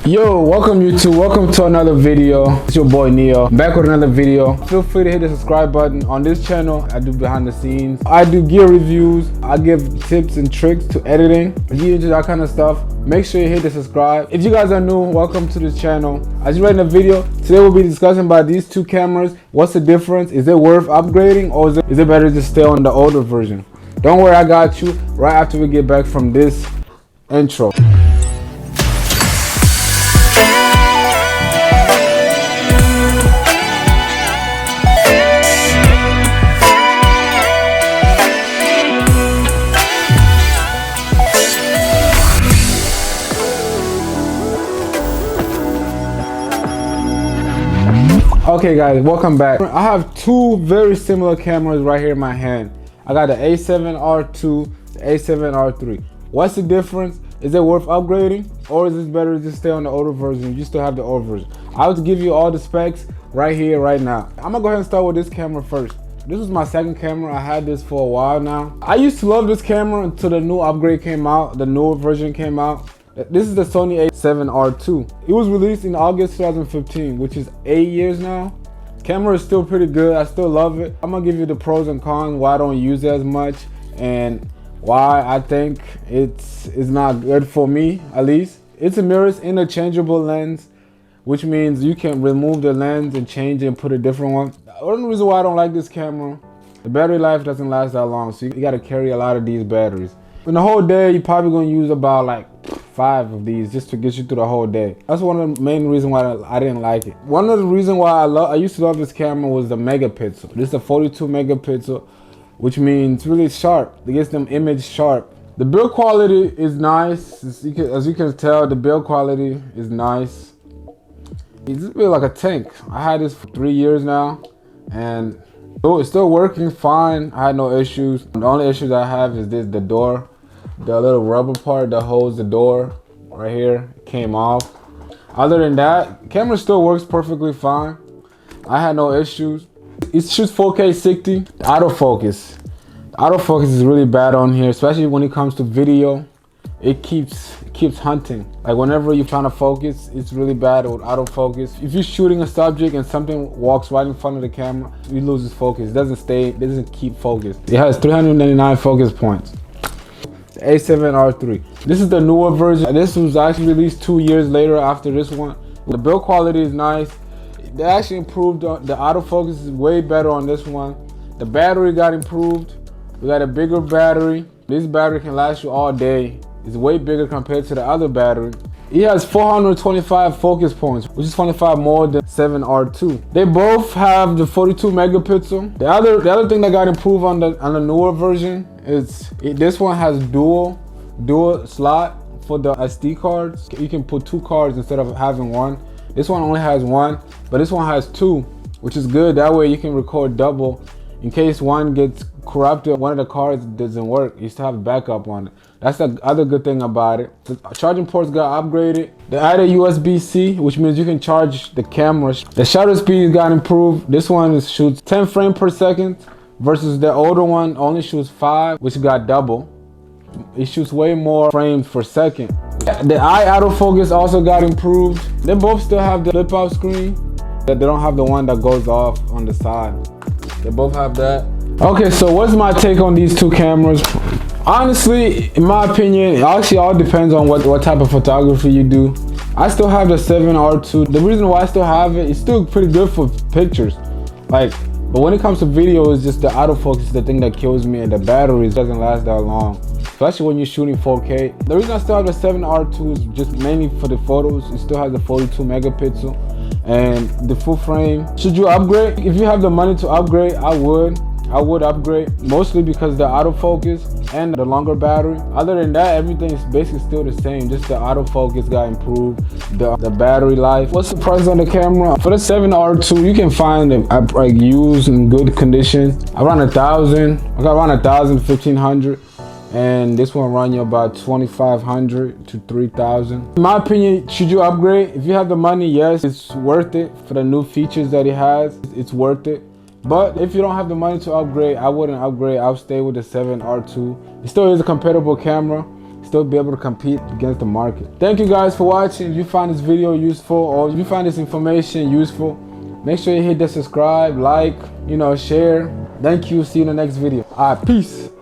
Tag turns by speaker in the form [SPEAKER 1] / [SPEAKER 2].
[SPEAKER 1] Yo, welcome YouTube, welcome to another video. It's your boy Neo, back with another video. Feel free to hit the subscribe button. On this channel, I do behind the scenes. I do gear reviews. I give tips and tricks to editing. If you into that kind of stuff, make sure you hit the subscribe. If you guys are new, welcome to this channel. As you read in the video, today we'll be discussing about these two cameras. What's the difference? Is it worth upgrading, or is it better to stay on the older version? Don't worry, I got you right after we get back from this intro. Okay guys, welcome back. I have two very similar cameras right here in my hand. I got the a7Rll, the a7R3. What's the difference? Is it worth upgrading, or is it better to just stay on the older version? You still have the old version. I will give you all the specs right here, right now. I'm gonna go ahead and start with this camera first. This was my second camera. I had this for a while now. I used to love this camera until the new upgrade came out, the newer version came out. This is the Sony a7Rll. It was released in August 2015, which is 8 years now. Camera is still pretty good. I still love it. I'm gonna give you the pros and cons, why I don't use it as much, and why I think it's not good for me, at least. It's a mirrorless interchangeable lens, which means you can remove the lens and change it and put a different one. The only reason why I don't like this camera, the battery life doesn't last that long, so you gotta carry a lot of these batteries. In the whole day, you're probably gonna use about like 5 of these just to get you through the whole day. That's one of the main reasons why I didn't like it. One of the reasons why I used to love this camera was the megapixel. This is a 42 megapixel, which means it's really sharp. It gets them image sharp. The build quality is nice. As you can tell, the build quality is nice. It's really like a tank. I had this for 3 years now, and it's still working fine. I had no issues. The only issues I have is the door. The little rubber part that holds the door right here came off. Other than that, camera still works perfectly fine. I had no issues. It shoots 4K 60. The autofocus. The autofocus is really bad on here, especially when it comes to video. It keeps hunting. Like whenever you're trying to focus, it's really bad with autofocus. If you're shooting a subject and something walks right in front of the camera, you lose its focus. It doesn't keep focus. It has 399 focus points. The a7R3. This is the newer version. This was actually released 2 years later after this one. The build quality is nice. They actually improved. The autofocus is way better on this one. The battery got improved. We got a bigger battery. This battery can last you all day. It's way bigger compared to the other battery. It has 425 focus points, which is 25 more than 7R2. They both have the 42 megapixel. The other thing that got improved on the newer version is this one has dual slot for the SD cards. You can put 2 cards instead of having one. This one only has 1, but this one has 2, which is good. That way you can record double. In case one gets corrupted, one of the cards doesn't work, you still have backup on it. That's the other good thing about it. The charging ports got upgraded. They added USB-C, which means you can charge the camera. The shutter speed got improved. This one shoots 10 frames per second versus the older one only shoots 5, which got double. It shoots way more frames per second. The eye autofocus also got improved. They both still have the flip out screen. They don't have the one that goes off on the side. They both have that. Okay, so what's my take on these two cameras? Honestly, in my opinion, it actually all depends on what type of photography you do. I still have the 7R2. The reason why I still have it, it's still pretty good for pictures. But when it comes to video, it's just the autofocus, the thing that kills me, and the batteries doesn't last that long, especially when you're shooting 4K. The reason I still have the 7R2 is just mainly for the photos. It still has the 42 megapixel and the full frame. Should you upgrade? If you have the money to upgrade, I would upgrade, mostly because the autofocus and the longer battery. Other than that, everything is basically still the same. Just the autofocus got improved, the battery life. What's the price on the camera? For the 7R2, you can find them like used in good condition around 1,000. I got around 1,000, 1,500. And this one run you about 2,500 to 3,000. In my opinion, should you upgrade? If you have the money, yes, it's worth it for the new features that it has. It's worth it. But if you don't have the money to upgrade, I wouldn't upgrade. I'll stay with the 7R2. It still is a compatible camera. still be able to compete against the market. Thank you guys for watching. If you find this video useful or if you find this information useful, make sure you hit the subscribe, like, share. Thank you. See you in the next video. All right, peace.